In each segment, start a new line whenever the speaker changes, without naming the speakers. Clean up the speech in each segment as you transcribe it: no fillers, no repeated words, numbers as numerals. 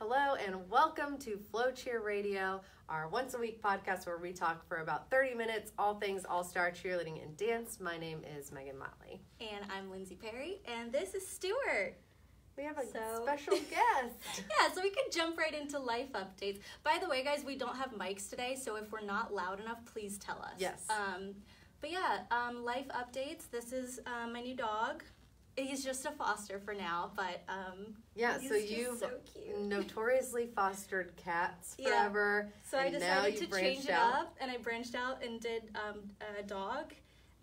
Hello and welcome to FloCheer Radio, our once-a-week podcast where we talk for about 30 minutes, all things all-star cheerleading and dance. My name is Megan Motley.
And I'm Lindsay Perry, and this is Stuart.
We have a special guest.
Yeah, so we could jump right into life updates. By the way, guys, we don't have mics today, so if we're not loud enough, please tell us.
Yes.
Life updates. This is my new dog. He's just a foster for now, but
so you've
so cute.
Notoriously fostered cats forever.
So I decided to change it up, and I branched out and did a dog,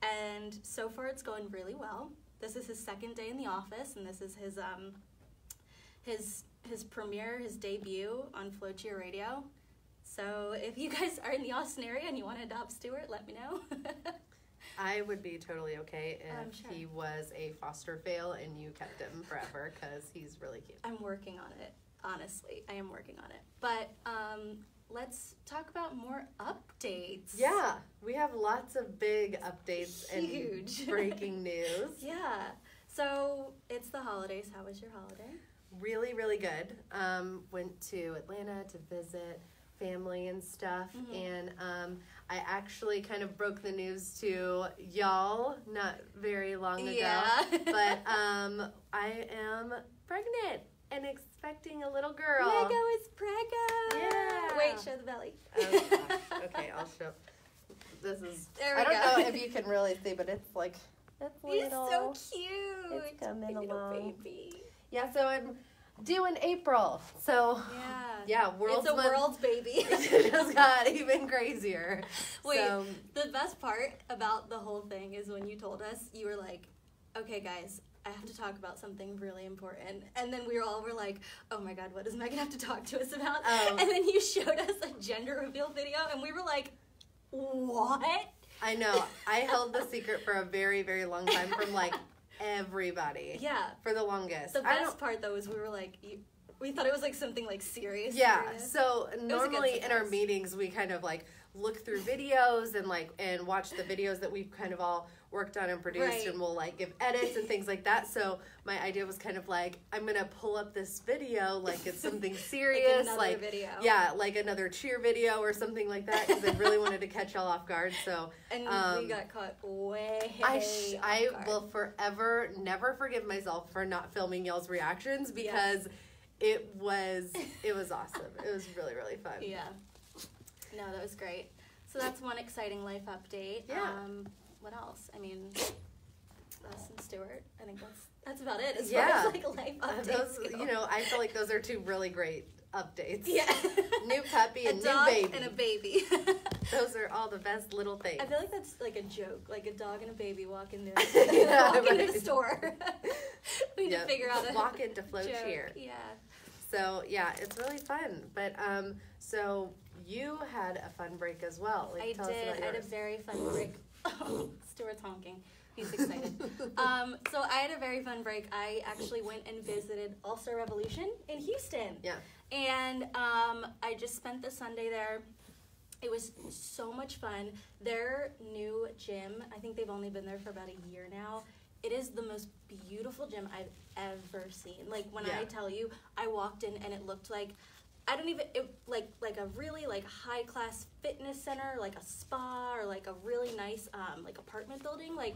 and so far it's going really well. This is his second day in the office, and this is his premiere, his debut on FloCheer Radio. So if you guys are in the Austin area and you want to adopt Stuart, let me know.
I would be totally okay if
sure.
he was a foster fail and you kept him forever because he's really cute.
I'm working on it, honestly. I am working on it. But let's talk about more updates.
Yeah, we have lots of big updates
Huge.
And breaking news.
Yeah. So it's the holidays. How was your holiday?
Really, really good. Went to Atlanta to visit family and stuff, and I actually kind of broke the news to y'all not very long ago, but I am pregnant and expecting a little girl.
Lego is pregnant.
Yeah.
Wait, show the belly.
Oh gosh. Okay, I'll show. This is.
There we
I don't
go.
know if you can really see, but it's like it's little.
He's so cute.
It's coming along.
Baby.
Yeah, so I'm due in April. So yeah,
it's a world's baby.
It just got even crazier.
Wait,
so,
the best part about the whole thing is when you told us, you were like, okay, guys, I have to talk about something really important. And then we all were like, oh my God, what does Megan have to talk to us about? And then you showed us a gender reveal video, and we were like, what?
I know. I held the secret for a very, very long time from like everybody.
Yeah.
For the longest.
The best part though is we were like, we thought it was like something like serious.
Yeah.
Serious.
So normally in our meetings we kind of like look through videos and watch the videos that we've kind of all worked on and produced, and we'll like give edits and things like that. So my idea was kind of like, I'm gonna pull up this video like it's something serious,
like another video.
Yeah, like another cheer video or something like that, because I really wanted to catch y'all off guard. So
and we got caught way.
I will forever never forgive myself for not filming y'all's reactions, because it was awesome. It was really, really fun.
Yeah. No, that was great. So that's one exciting life update.
Yeah.
What else? I mean, us and Stuart. I think that's about it as far as like life updates
those,
go.
I feel like those are two really great updates.
Yeah.
New puppy and
a dog
new baby.
and a baby.
Those are all the best little things.
I feel like that's like a joke, like a dog and a baby walk into the store. We need to figure out a
walk into FloCheer.
Yeah.
So yeah, it's really fun. But so you had a fun break as well.
I did. I had a very fun break. Oh, Stuart's honking. He's excited. So I had a very fun break. I actually went and visited All-Star Revolution in Houston.
Yeah.
And I just spent the Sunday there. It was so much fun. Their new gym, I think they've only been there for about a year now. It is the most beautiful gym I've ever seen. Like when I tell you, I walked in and it looked like, like a really like high class fitness center, like a spa, or like a really nice like apartment building. Like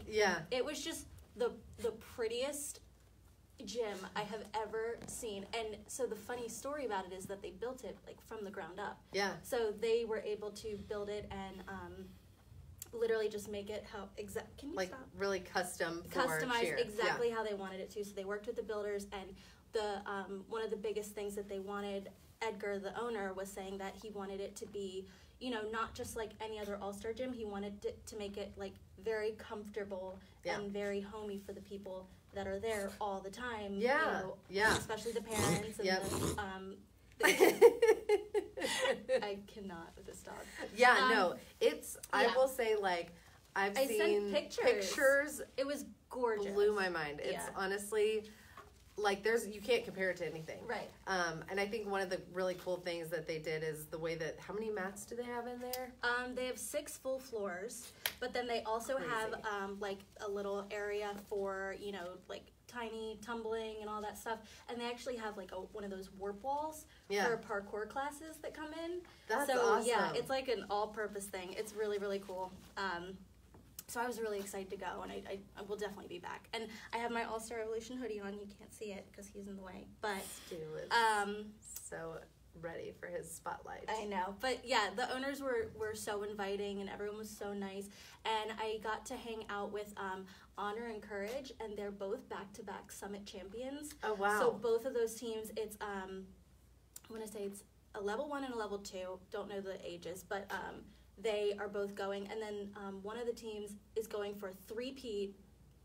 it was just the prettiest gym I have ever seen. And so the funny story about it is that they built it like from the ground up.
Yeah.
So they were able to build it and literally just make it how can you
like
stop?
Really customized
exactly how they wanted it to. So they worked with the builders, and the one of the biggest things that they wanted, Edgar, the owner, was saying that he wanted it to be, not just like any other All-Star gym. He wanted to make it like very comfortable and very homey for the people that are there all the time. Especially the parents and I cannot with this dog. I will say, like, I seen pictures. It was gorgeous.
Blew my mind. It's honestly, like, you can't compare it to anything.
Right.
And I think one of the really cool things that they did is the way that, how many mats do they have in there?
They have 6 full floors, but then they also have, like, a little area for, like, tiny tumbling and all that stuff. And they actually have like one of those warp walls
Yeah.
for parkour classes that come in.
That's
so
awesome.
yeah, it's like an all-purpose thing. It's really, really cool. So I was really excited to go, and I will definitely be back. And I have my All-Star Revolution hoodie on. You can't see it because he's in the way, but
Stu is so ready for his spotlight.
I know, but yeah, the owners were so inviting, and everyone was so nice. And I got to hang out with Honor and Courage, and they're both back-to-back Summit champions.
Oh wow!
So both of those teams, it's I want to say it's a level 1 and a level 2. Don't know the ages, but they are both going, and then one of the teams is going for a 3-peat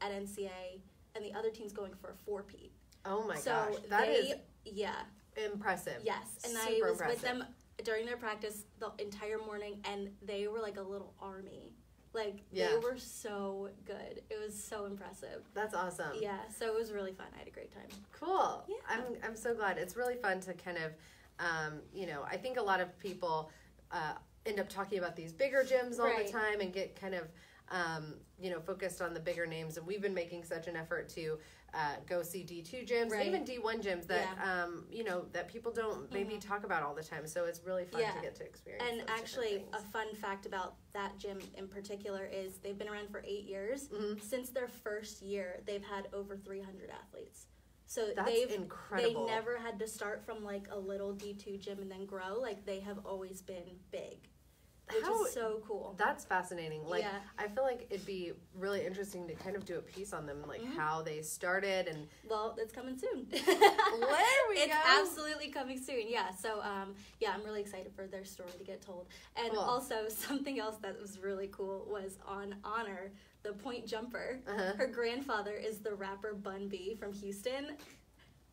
at NCA, and the other team's going for a 4-peat.
Oh my gosh, that is impressive.
Yes, and
Super
I was
impressive.
with them during their practice the entire morning, and they were like a little army. Like, they were so good. It was so impressive.
That's awesome.
Yeah, so it was really fun. I had a great time.
Cool.
Yeah.
I'm so glad. It's really fun to kind of, I think a lot of people end up talking about these bigger gyms all the time and get kind of, focused on the bigger names. And we've been making such an effort to go see D2 gyms and even D1 gyms that, that people don't maybe talk about all the time. So it's really fun to get to experience.
And
those
actually,
different
a fun fact about that gym in particular is they've been around for 8 years.
Mm-hmm.
Since their first year, they've had over 300 athletes. So
That's incredible.
They never had to start from like a little D2 gym and then grow. Like, they have always been big. Which is so cool.
That's fascinating. Like, I feel like it'd be really interesting to kind of do a piece on them, like how they started and.
Well, it's coming soon.
There we go.
It's absolutely coming soon. Yeah. So, I'm really excited for their story to get told. And also, something else that was really cool was on Honor, the point jumper. Her grandfather is the rapper Bun B from Houston.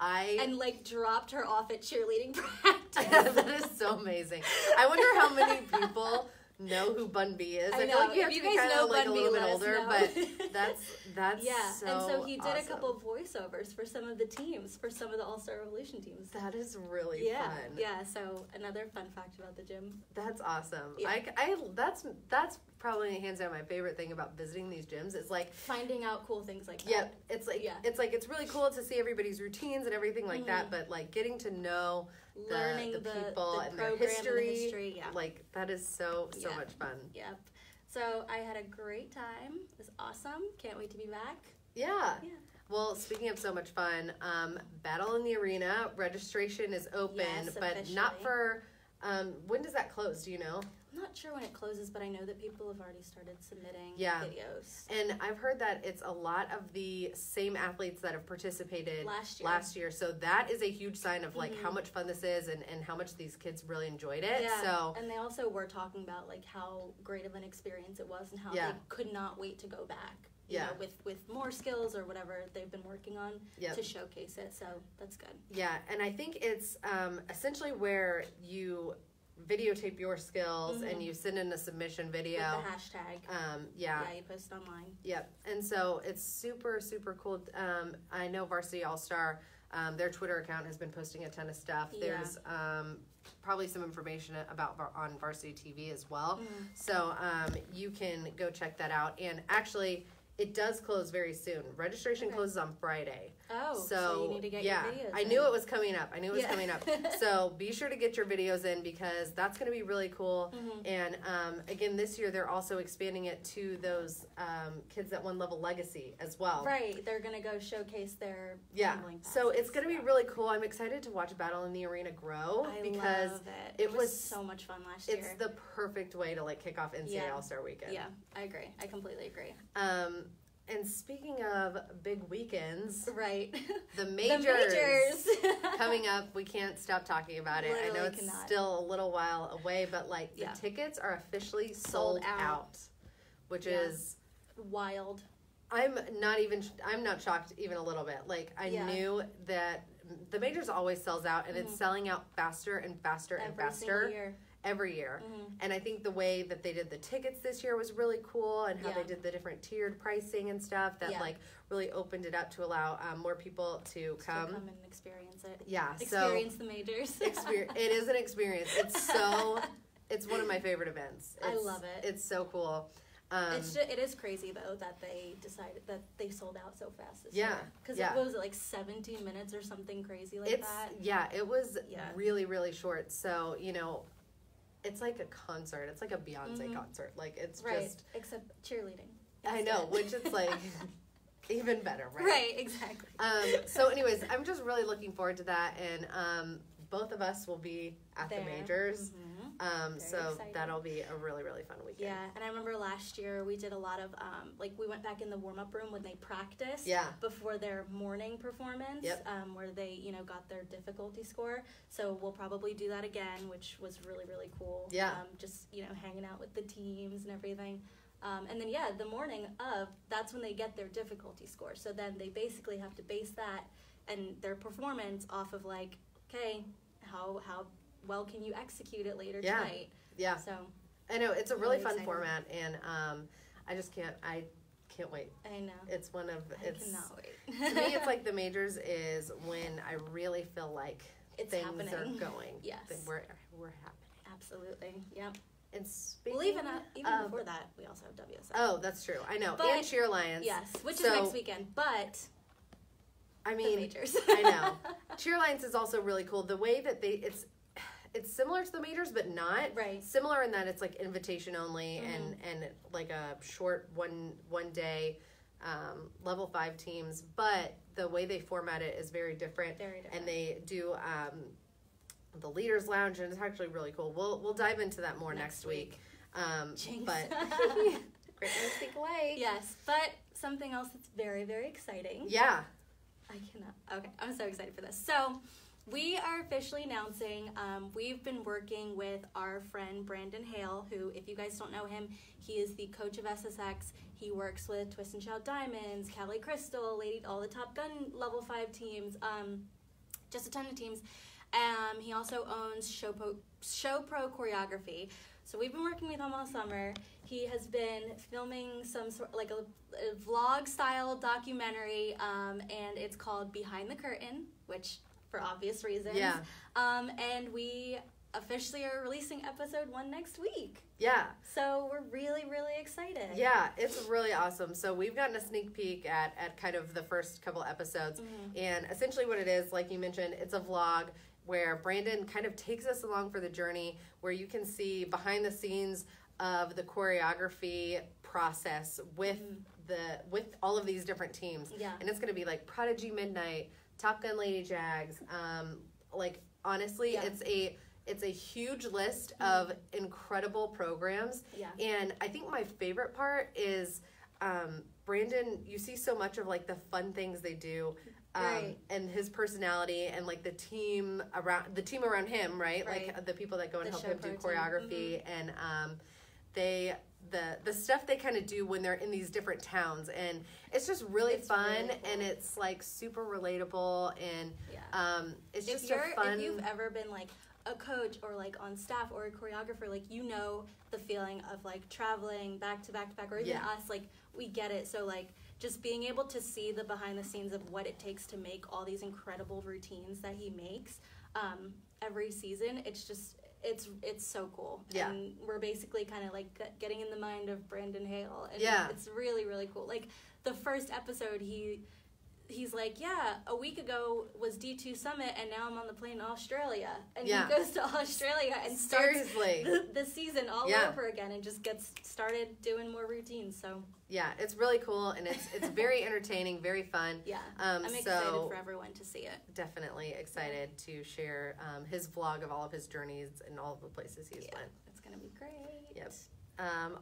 And dropped her off at cheerleading practice.
That is so amazing. I wonder how many people know who Bun B is. I feel like you have to be kind of like a little bit older, but that's so
and so he did
awesome.
a couple of voiceovers for some of the teams, for some of the All-Star Revolution teams.
That is really fun.
Yeah, so another fun fact about the gym.
That's awesome.
Yeah.
That's probably hands down my favorite thing about visiting these gyms is like
finding out cool things like that.
Yeah, it's really cool to see everybody's routines and everything like that, but like getting to know
learning
the people and their history, like that is so much fun.
Yep. So I had a great time. It was awesome. Can't wait to be back.
Yeah. Well, speaking of so much fun, Battle in the Arena registration is open, but not for. When does that close? Do you know?
I'm not sure when it closes, but I know that people have already started submitting videos.
And I've heard that it's a lot of the same athletes that have participated last year. So that is a huge sign of like how much fun this is and how much these kids really enjoyed it.
Yeah.
So
and they also were talking about like how great of an experience it was and how they could not wait to go back. You know, with more skills or whatever they've been working on to showcase it. So that's good. Yeah,
and I think it's essentially where you videotape your skills and you send in a submission video.
With the hashtag. You post online.
Yep, and so it's super, super cool. I know Varsity All-Star, their Twitter account has been posting a ton of stuff. There's probably some information on Varsity TV as well. So you can go check that out. And actually, it does close very soon. Registration closes on Friday.
Oh, so you need to get your videos
I knew it was coming up. So be sure to get your videos in because that's going to be really cool. And again, this year they're also expanding it to those kids that won Level Legacy as well.
Right. They're going to go showcase their tumbling passes.
So it's going to be really cool. I'm excited to watch Battle in the Arena grow because
love it. It was so much fun last year.
It's the perfect way to like kick off NCAA All-Star Weekend.
Yeah, I agree. I completely agree.
And speaking of big weekends, the
majors
coming up. We can't stop talking about it.
Literally
I know it's still a little while away, but like the tickets are officially sold out, which is
wild.
I'm not shocked even a little bit. Like I knew that the majors always sells out, and it's selling out faster and faster and faster. Every year. And I think the way that they did the tickets this year was really cool and how they did the different tiered pricing and stuff that like really opened it up to allow more people to come
and experience it.
Yeah.
Experience the majors.
It is an experience. It's one of my favorite events.
I love it.
It's so cool.
It is crazy though that they decided that they sold out so fast this year. Because it was like 17 minutes or something crazy like that.
Yeah, it was really, really short. So, you know, it's like a concert. It's like a Beyonce concert. Like, it's just...
Except cheerleading.
I know, which is like even better, right?
Right, exactly.
So anyways, I'm just really looking forward to that. And both of us will be at the majors. So exciting. That'll be a really, really fun weekend.
Yeah, and I remember last year we did a lot of, like we went back in the warm-up room when they practiced before their morning performance, where they, you know, got their difficulty score. So we'll probably do that again, which was really, really cool.
Yeah.
Just, you know, hanging out with the teams and everything. And then, the morning of, that's when they get their difficulty score. So then they basically have to base that and their performance off of, like, okay, how well can you execute it later tonight?
Yeah.
So
I know it's a really fun format, and I can't wait.
I know.
It's one of
I cannot wait.
To me, it's like the majors is when I really feel like
it's
things
happening.
are going.
Yes.
We're happening.
Absolutely. Yep.
And
even before that, we also have WSL.
Oh, that's true. I know.
But,
and Cheer Alliance.
Yes, which is next weekend. But
I mean,
the majors.
I know. Cheer Alliance is also really cool. The way that it's similar to the majors, but not.
Right.
Similar in that it's like invitation only and like a short one day level 5 teams. But the way they format it is very different.
Very different.
And they do the Leaders Lounge, and it's actually really cool. We'll dive into that more next week. But great minds think alike.
Yes, but something else that's very, very exciting.
Yeah.
I cannot. Okay, I'm so excited for this. So, we are officially announcing, we've been working with our friend Brandon Hale, who, if you guys don't know him, he is the coach of SSX. He works with Twist and Shout Diamonds, Cali Crystal, all the Top Gun level 5 teams, just a ton of teams. He also owns Show Pro Choreography. So we've been working with him all summer. He has been filming some sort like a vlog style documentary, and it's called Behind the Curtain, which for obvious reasons.
Yeah.
And we officially are releasing episode 1 next week.
Yeah.
So we're really, really excited.
Yeah, it's really awesome. So we've gotten a sneak peek at kind of the first couple episodes. And essentially what it is, like you mentioned, it's a vlog where Brandon kind of takes us along for the journey, where you can see behind the scenes of the choreography process with all of these different teams.
Yeah.
And it's going to be like Prodigy Midnight, Top Gun Lady Jags. Like honestly, it's a huge list of incredible programs.
Yeah.
And I think my favorite part is Brandon, you see so much of like the fun things they do. And his personality and like the team around him, right? Like the people that go and help him do choreography and the stuff they kind of do when they're in these different towns, and it's just really fun, really cool. And it's like super relatable, and it's just a fun.
If you've ever been like a coach or like on staff or a choreographer, like you know the feeling of like traveling back to back to back, or even us, like we get it. So like just being able to see the behind the scenes of what it takes to make all these incredible routines that he makes every season, it's so cool.
Yeah.
And we're basically kind of like getting in the mind of Brandon Hale, and it's really, really cool. Like the first episode, he's like, a week ago was D2 Summit, and now I'm on the plane to Australia. And he goes to Australia and starts the season all over again and just gets started doing more routines. So
yeah, it's really cool, and it's very entertaining, very fun.
Yeah, I'm excited for everyone to see it.
Definitely excited to share his vlog of all of his journeys and all of the places he's went.
It's going to be great.
Yep.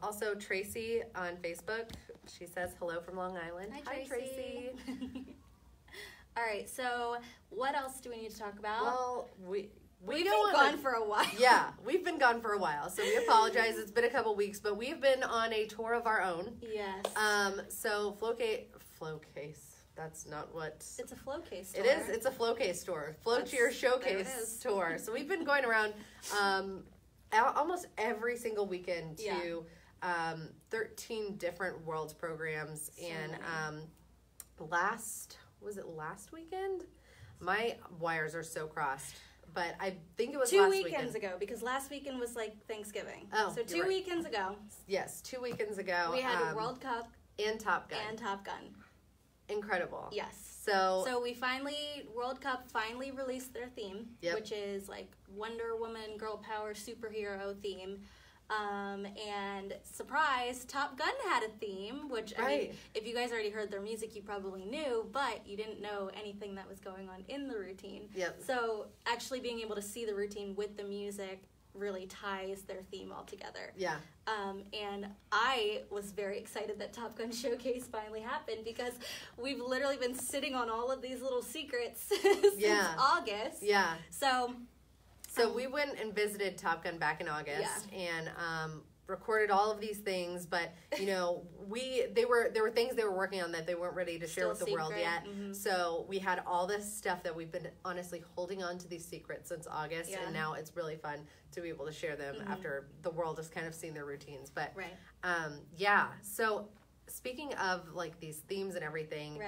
Also, Tracy on Facebook, she says hello from Long Island.
Hi, Tracy. All right, so what else do we need to talk about?
Well, we've been
gone for a while.
Yeah, we've been gone for a while, so we apologize. It's been a couple weeks, but we've been on a tour of our own.
Yes.
So FloCase. That's not what...
It's a FloCase tour.
It is. It's a FloCase tour. FloCheer Showcase tour. So we've been going around almost every single weekend to 13 different Worlds programs. So and was it last weekend? My wires are so crossed. but I think it was
two
last
weekends
weekend.
ago, because last weekend was like Thanksgiving.
Oh,
so
you're right.
weekends ago.
Yes, 2 weekends ago.
We had World Cup
and Top Gun. Incredible.
Yes.
So
we World Cup finally released their theme, which is like Wonder Woman, girl power, superhero theme. And surprise, Top Gun had a theme, which, I mean, if you guys already heard their music, you probably knew, but you didn't know anything that was going on in the routine.
Yep.
So actually being able to see the routine with the music really ties their theme all together.
Yeah.
And I was very excited that Top Gun Showcase finally happened, because we've literally been sitting on all of these little secrets since August.
Yeah.
So
we went and visited Top Gun back in August and recorded all of these things, but you know, there were things they were working on that they weren't ready to share with the world yet. Mm-hmm. So we had all this stuff that we've been honestly holding on to these secrets since August, and now it's really fun to be able to share them after the world has kind of seen their routines. But so speaking of like these themes and everything,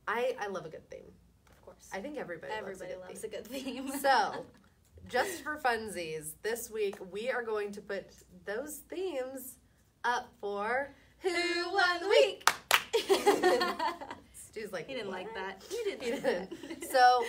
I love a good theme.
Of course.
I think everybody
loves a good theme.
So, just for funsies, this week we are going to put those themes up for Who Won the Week? Stu's like,
he didn't
what?
like that.
He didn't. So,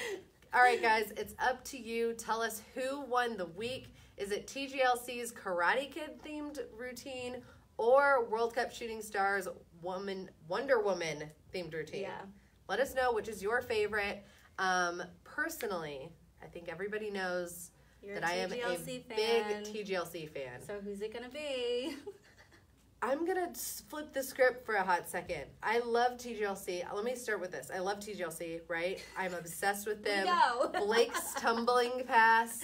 all right, guys, it's up to you. Tell us who won the week. Is it TGLC's Karate Kid themed routine or World Cup Shooting Stars Wonder Woman themed routine?
Yeah.
Let us know which is your favorite. Personally, I think everybody knows that I am a big TGLC fan.
So who's it gonna be?
I'm gonna flip the script for a hot second. I love TGLC. Let me start with this. I love TGLC, right? I'm obsessed with them.
No.
Blake's tumbling pass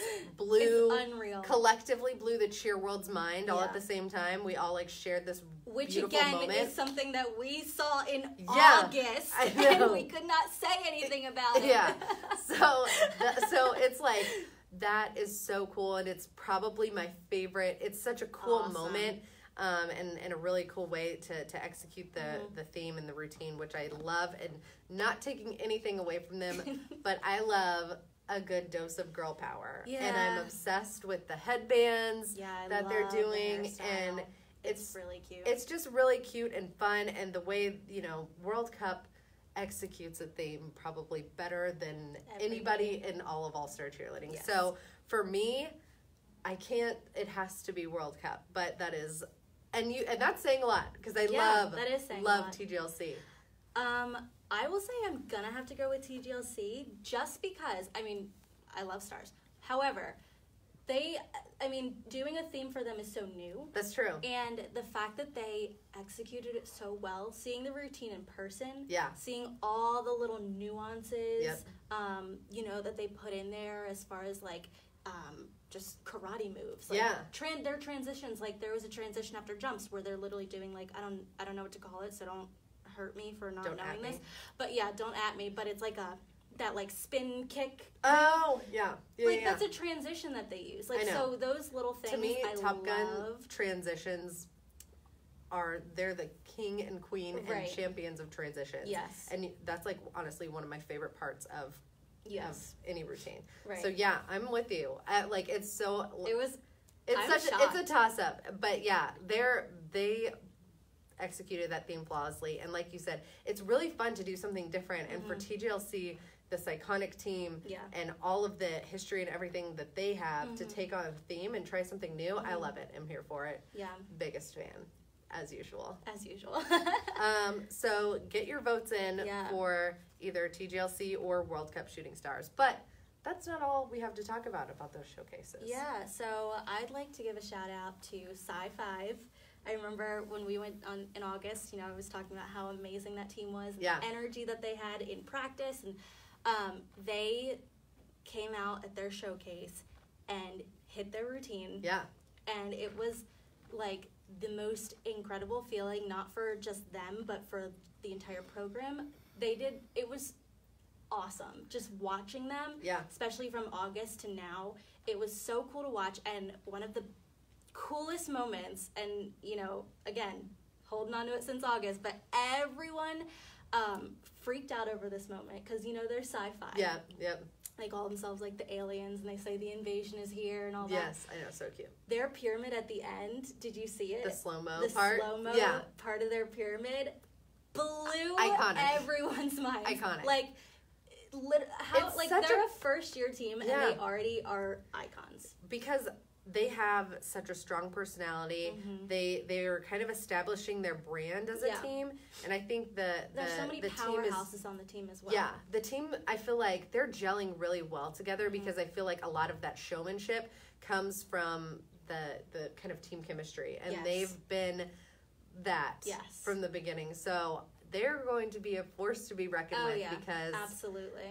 collectively blew the cheer world's mind all at the same time. We all like shared this beautiful moment.
Is something that we saw in August, and we could not say anything about it.
Yeah. So it's like, that is so cool, and it's probably my favorite. It's such a cool moment. And a really cool way to execute the theme and the routine, which I love, and not taking anything away from them, but I love a good dose of girl power. Yeah. And I'm obsessed with the headbands that they're doing, and it's
really cute.
It's just really cute and fun, and the way, you know, World Cup executes a theme probably better than anybody in all of All-Star Cheerleading. Yes. So for me, it has to be World Cup, but that is... And that's saying a lot, because I love TGLC.
I will say I'm gonna have to go with TGLC just because, I mean, I love stars. However, doing a theme for them is so new.
That's true.
And the fact that they executed it so well, seeing the routine in person, seeing all the little nuances, that they put in there as far as like, just karate moves. Like, their transitions, like there was a transition after jumps where they're literally doing like, I don't know what to call it, so don't hurt me for not knowing this. But don't at me, but it's like that like spin kick.
Oh, yeah.
That's a transition that they use. Like, so those little things,
to me, Top Gun
love.
Transitions they're the king and queen and champions of transitions. Yes. And that's like honestly one of my favorite parts of any routine. Right. So I'm with you. It's a toss up, but they executed that theme flawlessly, and like you said, it's really fun to do something different. And for TGLC, this iconic team and all of the history and everything that they have to take on a theme and try something new, I love it. I'm here for it. Yeah. Biggest fan. As usual. So get your votes in for either TGLC or World Cup Shooting Stars. But that's not all we have to talk about those showcases.
Yeah, so I'd like to give a shout out to Sci-5. I remember when we went in August, I was talking about how amazing that team was, and the energy that they had in practice, and they came out at their showcase and hit their routine. Yeah. And it was like the most incredible feeling, not for just them, but for the entire program. It was awesome just watching them, especially from August to now. It was so cool to watch, and one of the coolest moments, and again, holding on to it since August, but everyone freaked out over this moment, because they're Sci-5. They call themselves like the aliens, and they say the invasion is here and all that.
Yes, I know, so cute.
Their pyramid at the end, did you see it?
The slow-mo part?
The slow-mo part of their pyramid blew everyone's mind.
Iconic.
Like, they're a first-year team, and they already are icons.
Because they have such a strong personality. They are kind of establishing their brand as a team, and I think there's
so many powerhouses on the team as well.
Yeah, the team, I feel like they're gelling really well together because I feel like a lot of that showmanship comes from the kind of team chemistry, and they've been that from the beginning. So they're going to be a force to be reckoned with because
absolutely,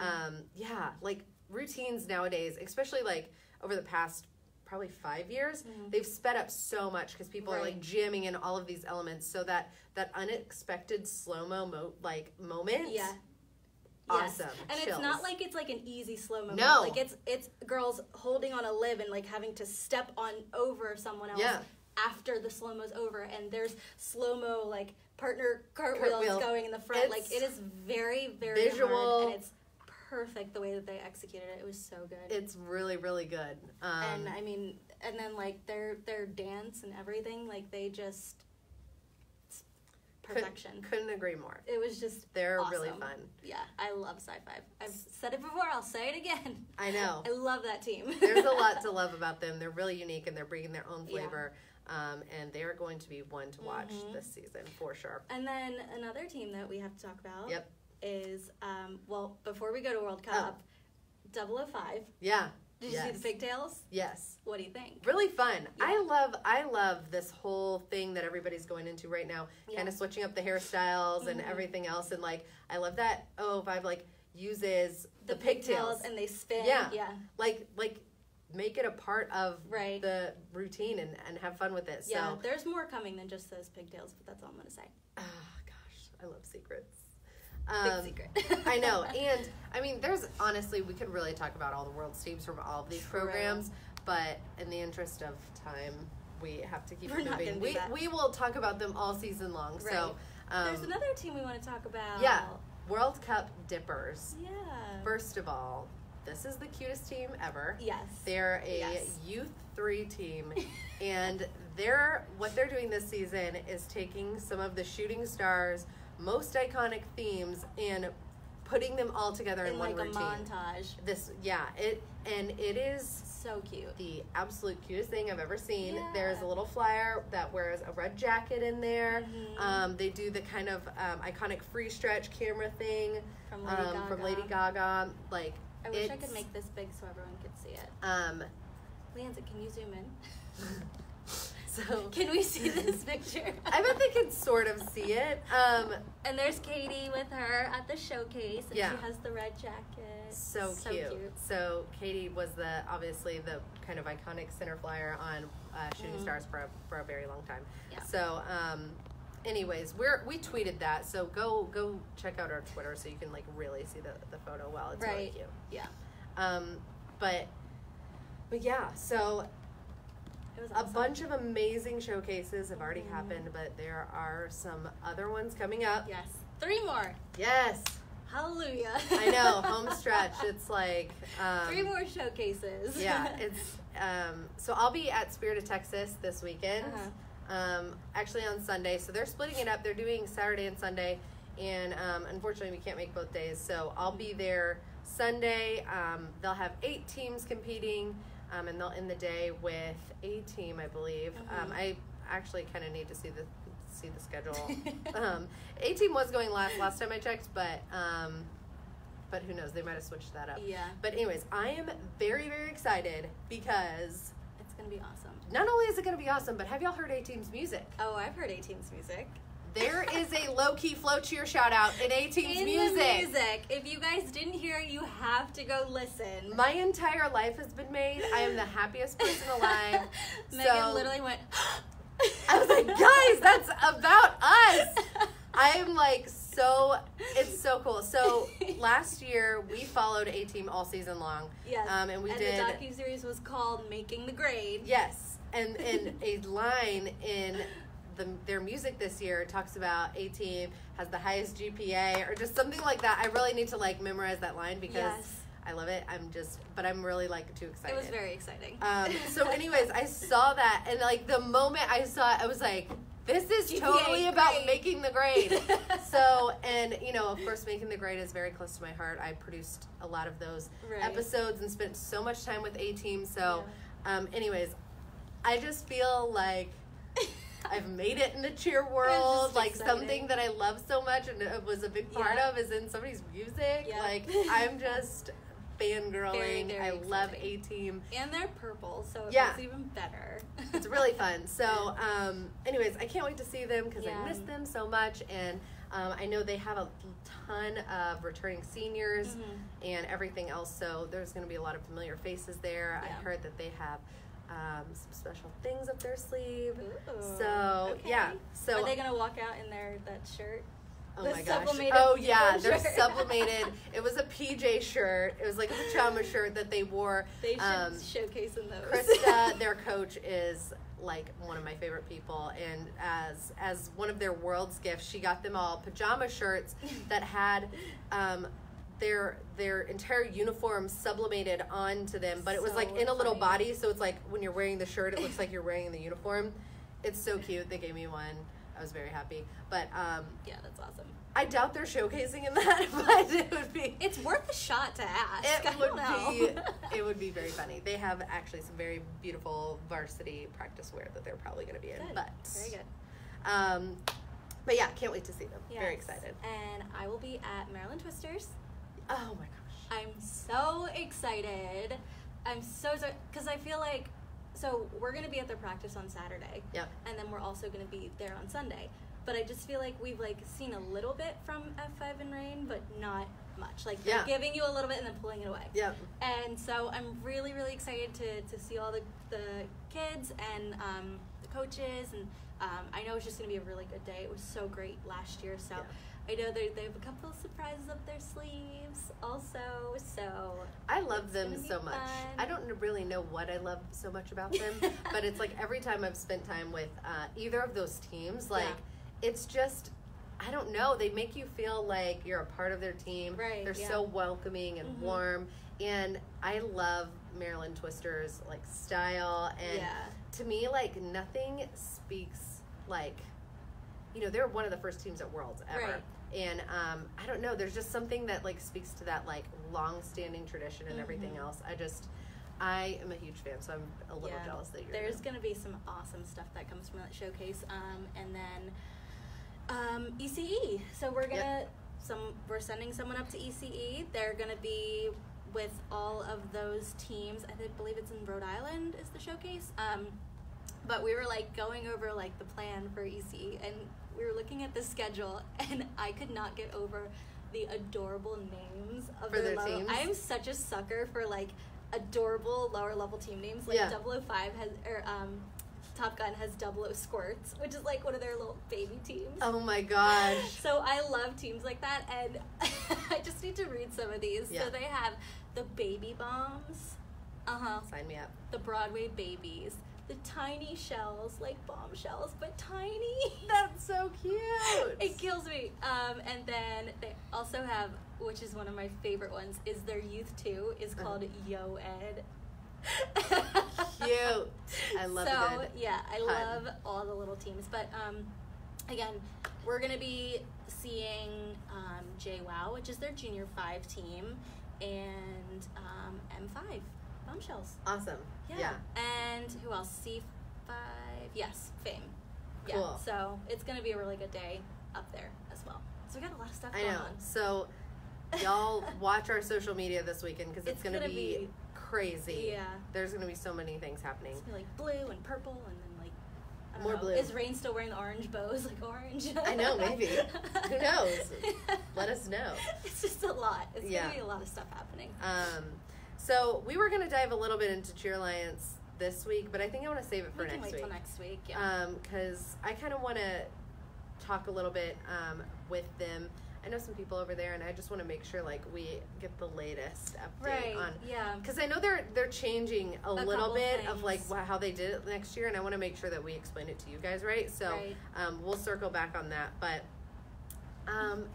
like routines nowadays, especially like over the past probably 5 years, they've sped up so much because people are like jamming in all of these elements, so that unexpected slow-mo moment. Awesome.
And
Chills.
It's not like it's like an easy slow-mo
no.
moment. Like it's girls holding on a lib and like having to step on over someone else after the slow-mo's over, and there's slow-mo like partner cartwheels going in the front. Like it is very, very
visual,
hard, and it's perfect the way that they executed it. It was so good.
It's really, really good.
And I mean, and then like their dance and everything, like they just perfection.
Couldn't agree more.
It was just
they're
awesome.
really fun.
Yeah, I love Sci-Fi. I've said it before, I'll say it again.
I know.
I love that team.
There's a lot to love about them. They're really unique, and they're bringing their own flavor. And they are going to be one to watch this season for sure.
And then another team that we have to talk about is, before we go to World Cup, 005.
Yeah.
Did you see the pigtails?
Yes.
What do you think?
Really fun. Yeah. I love this whole thing that everybody's going into right now, kind of switching up the hairstyles and everything else. And like, I love that 005 like uses the pigtails
and they spin.
Yeah. Like make it a part of the routine and have fun with it.
Yeah,
so
there's more coming than just those pigtails, but that's all I'm going to say.
Oh, gosh. I love secrets.
Big secret.
I know. And, I mean, we could really talk about all the world's teams from all of these programs, but in the interest of time, we have to keep it moving. We will talk about them all season long. Right. So,
there's another team we want to talk about.
Yeah. World Cup Dippers.
Yeah.
First of all, this is the cutest team ever.
Yes.
They're a Youth 3 team, and what they're doing this season is taking some of the shooting stars' most iconic themes and putting them all together in one routine.
Like a montage.
It is
so cute.
The absolute cutest thing I've ever seen.
Yeah.
There's a little flyer that wears a red jacket in there. They do the kind of iconic free stretch camera thing from Lady Gaga. Like,
I wish I could make this big so everyone could see it. Leanza, can you zoom in?
So
can we see this picture?
I bet they can sort of see it.
And there's Katie with her at the showcase, and she has the red jacket.
So cute. So Katie was obviously the kind of iconic center flyer on Shooting Stars for a very long time. Yeah. So anyways, we tweeted that, so go check out our Twitter so you can like really see the photo well. It's really cute.
Yeah.
But yeah, so
it was awesome.
A bunch of amazing showcases have already happened, but there are some other ones coming up.
Yes. 3 more.
Yes.
Hallelujah.
I know, home stretch. It's like
3 more showcases.
Yeah, it's so I'll be at Spirit of Texas this weekend. Actually on Sunday. So they're splitting it up. They're doing Saturday and Sunday, and unfortunately we can't make both days. So I'll be there Sunday. They'll have 8 teams competing, and they'll end the day with a team, I believe. I actually kind of need to see the schedule. A team was going last time I checked, but who knows? They might have switched that up.
Yeah.
But anyways, I am very, very excited because
it's gonna be awesome.
Not only is it gonna be awesome, but have y'all heard A-Team's music?
Oh, I've heard A-Team's music.
There is a low-key FloCheer shout-out in A-Team's music.
The music. If you guys didn't hear it, you have to go listen.
My entire life has been made. I am the happiest person alive.
Megan literally went...
I was like, guys, that's about us. I am like it's so cool. So last year we followed A-Team all season long.
Yes.
And
the docuseries was called Making the Grade.
Yes. And a line in their music this year talks about A-Team has the highest GPA or just something like that. I really need to like memorize that line because I love it. But I'm really like too excited.
It was very exciting.
So anyways, I saw that, and like the moment I saw it, I was like, this is
GPA
totally about
grade.
making the grade. So, and you know, of course, making the grade is very close to my heart. I produced a lot of those episodes and spent so much time with A-Team. So, anyways, I just feel like I've made it in the cheer world. Like
exciting.
something that I love so much and it was a big part of is in somebody's music.
Yeah.
Like I'm just fangirling.
Very, very
I love
exciting.
A-Team.
And they're purple, so it
Yeah.
feels even better.
It's really fun. So, anyways, I can't wait to see them because I miss them so much. And I know they have a ton of returning seniors and everything else. So there's going to be a lot of familiar faces there.
Yeah.
I heard that they have some special things up their sleeve.
Ooh,
So,
okay.
yeah. So
are they going to walk out in that shirt?
Oh
The
my gosh.
sublimated
Oh yeah, they're
shirt.
sublimated. It was a PJ shirt. It was like a pajama shirt that they wore.
They should showcase in those.
Krista, their coach, is like one of my favorite people, and as one of their world's gifts, she got them all pajama shirts that had their entire uniform sublimated onto them, but it was
So
like in a little
funny.
body, so it's like when you're wearing the shirt, it looks like you're wearing the uniform. It's so cute. They gave me one. I was very happy, but
yeah, that's awesome.
I doubt they're showcasing in that, but it would be.
It's worth a shot to ask.
It would be very funny. They have actually some very beautiful varsity practice wear that they're probably going to be in.
Good.
But
Very good.
But yeah, can't wait to see them.
Yes.
Very excited.
And I will be at Maryland Twisters.
Oh my gosh.
I'm so excited. I'm so because I feel like we're going to be at their practice on Saturday.
Yep.
And then we're also going to be there on Sunday. But I just feel like we've like seen a little bit from F5 and Rain, but not much. Like they're giving you a little bit and then pulling it away.
Yep.
And so I'm really, really excited to see all the kids and the coaches. And I know it's just going to be a really good day. It was so great last year. So I know they have a couple of surprises up their sleeves also. So
I love them so much.
fun.
I don't really know what I love so much about them, but it's like every time I've spent time with either of those teams, like it's just, I don't know, they make you feel like you're a part of their team.
Right.
They're so welcoming and warm, and I love Maryland Twisters like style, and to me, like nothing speaks like, you know, they're one of the first teams at Worlds ever.
Right.
And I don't know, there's just something that like speaks to that like long-standing tradition and everything else. I am a huge fan, so I'm a little jealous that you're
There's going to be some awesome stuff that comes from that showcase. And then ECE. So we're gonna we're sending someone up to ECE. They're gonna be with all of those teams. I believe it's in Rhode Island is the showcase. But we were like going over like the plan for ECE, and we were looking at the schedule, and I could not get over the adorable names of
For their teams?
I'm such a sucker for like adorable lower level team names. Like 005 has Top Gun has 00 Squirts, which is like one of their little baby teams.
Oh my gosh.
So I love teams like that, and I just need to read some of these.
Yeah.
So they have the Baby Bombs.
Sign me up.
The Broadway Babies. The Tiny Shells, like bombshells, but tiny.
That's so cute.
It kills me. And then they also have, which is one of my favorite ones, is their Youth 2 is called Yo Ed.
Cute. I love it.
So, yeah, I love all the little teams. But, again, we're going to be seeing JWoww, which is their Junior 5 team, and M5, Bombshells.
Awesome.
Yeah. And who else? C5. Yes, Fame. Yeah.
Cool.
So it's going to be a really good day up there as well. So we got a lot of stuff going
I know.
on.
So y'all watch our social media this weekend because it's going to be crazy.
Yeah.
There's going to be so many things happening.
It's going to be like blue and purple and then like, I don't
More
know.
blue.
Is Rain still wearing the orange bows like orange?
I know, maybe. Who knows? Let us know.
It's just a lot. It's going to be a lot of stuff happening.
So we were going to dive a little bit into Cheer Alliance this week, but I think I want to save it for next week.
We can wait till next week, yeah.
Because I kind of want to talk a little bit with them. I know some people over there, and I just want to make sure like we get the latest update on. Yeah. Because I know they're changing a little bit of like how they did it next year, and I want to make sure that we explain it to you guys right. So we'll circle back on that, but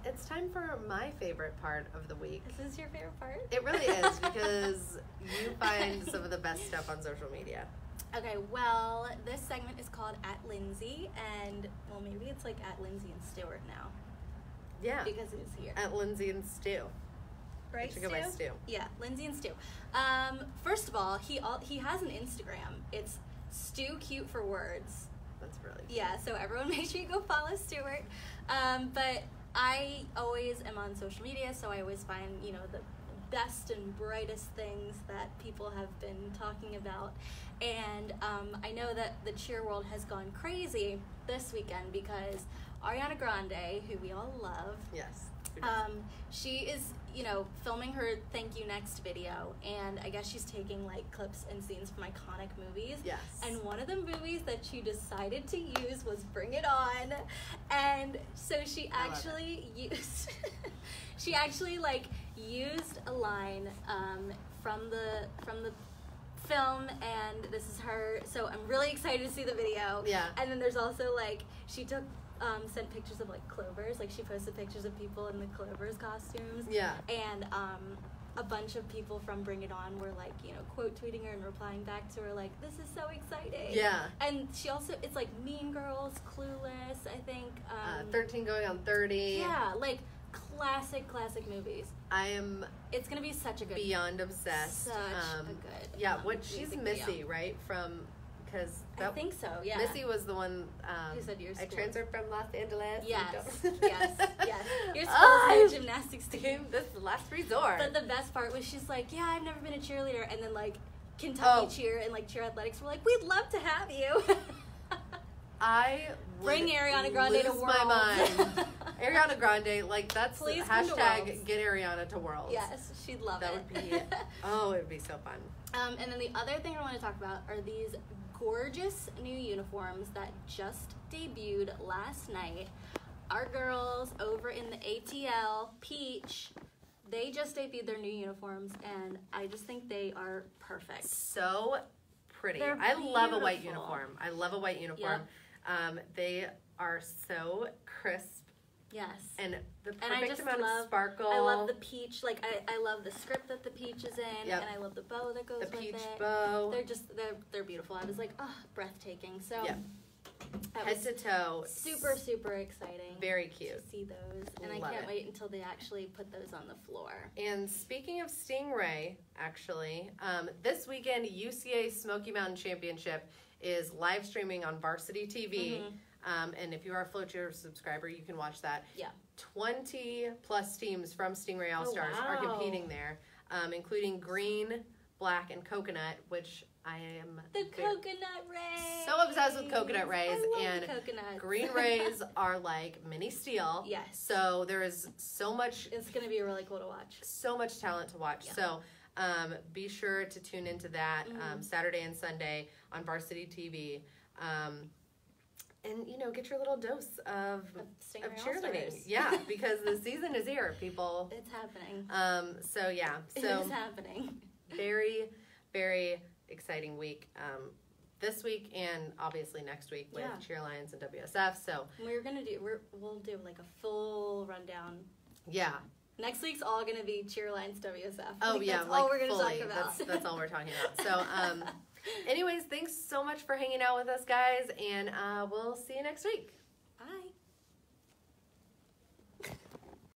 It's time for my favorite part of the week.
This is your favorite part?
It really is, because you find some of the best stuff on social media.
Okay, well, this segment is called At Lindsay, and, well, maybe it's like At Lindsay and Stewart now.
Yeah.
Because he's here.
At Lindsay and Stu.
Right,
Stu? Go by Stu.
Yeah, Lindsay and Stu. First of all, he has an Instagram. It's Stu Cute for Words.
That's really cute.
Yeah, so everyone make sure you go follow Stewart. But I always am on social media, so I always find, you know, the best and brightest things that people have been talking about. And I know that the cheer world has gone crazy this weekend because Ariana Grande, who we all love,
Yes.
she is, you know, filming her Thank You Next video, and I guess she's taking like clips and scenes from iconic movies.
Yes.
And one of the movies that she decided to use was Bring It On, and so she actually used she actually like used a line from the film, and this is her. So I'm really excited to see the video.
Yeah.
And then there's also like she took sent pictures of like Clovers, like she posted pictures of people in the Clovers costumes.
Yeah.
And a bunch of people from Bring It On were like, you know, quote tweeting her and replying back to her like, this is so exciting.
Yeah.
And she also, it's like Mean Girls, Clueless, I think.
13 Going on 30.
Yeah, like classic movies. It's gonna be such a good,
beyond obsessed.
Such a good.
Yeah, what she's
music
Missy,
video.
right? From, because
I think so. Yeah.
Missy was the one.
Who said your
I
school?
transferred from Los Angeles.
Yes, yes. Your school's no gymnastics team.
This is the last resort.
But the best part was she's like, yeah, I've never been a cheerleader, and then like Kentucky Cheer and like Cheer Athletics were like, we'd love to have you.
I
Bring Ariana Grande to
lose
Worlds.
my mind. Ariana Grande, like that's
Please come to
hashtag
Worlds.
get Ariana to Worlds.
Yes, she'd love
That
it.
would be. Oh, it would be so fun.
And then the other thing I want to talk about are these gorgeous new uniforms that just debuted last night. Our girls over in the ATL Peach, they just debuted their new uniforms, and I just think they are perfect.
So pretty.
They're
I love a white
beautiful.
uniform. I love a white uniform. They are so crisp.
Yes.
And the
And I
perfect
just
amount
love,
of sparkle.
I love the peach, like I love the script that the peach is in,
Yep.
and I love the bow that goes
the
with
peach
it.
bow.
They're beautiful. I was like, oh, breathtaking. So
Yep.
that
Head
was
to toe.
super exciting.
Very
to
cute.
see those, and I
Love
can't
it.
wait until they actually put those on the floor.
And speaking of Stingray, actually, this weekend UCA Smoky Mountain Championship is live streaming on Varsity TV. And if you are a FloCheer subscriber, you can watch that.
Yeah.
20 plus teams from Stingray All Stars are
wow.
competing there, including green, black, and coconut, which I am
The coconut rays.
so obsessed with coconut rays.
I love
And
the coconuts.
green rays are like mini steel.
Yes.
So there is so much
It's gonna be really cool to watch.
talent to watch.
Yeah.
So be sure to tune into that Saturday and Sunday on Varsity TV. And, you know, get your little dose of
Stingray
cheerleading.
All-Stars.
Yeah, because the season is here, people.
It's happening.
So, yeah.
It
So,
is happening.
very, very exciting week this week and obviously next week with Cheer Alliance and WSF. So,
We'll do like a full rundown.
yeah.
Next week's all gonna be Cheer Alliance WSF.
Oh, yeah.
That's
like
all we're gonna
fully.
talk about.
That's all we're talking about. So, anyways, thanks so much for hanging out with us, guys, and we'll see you next week.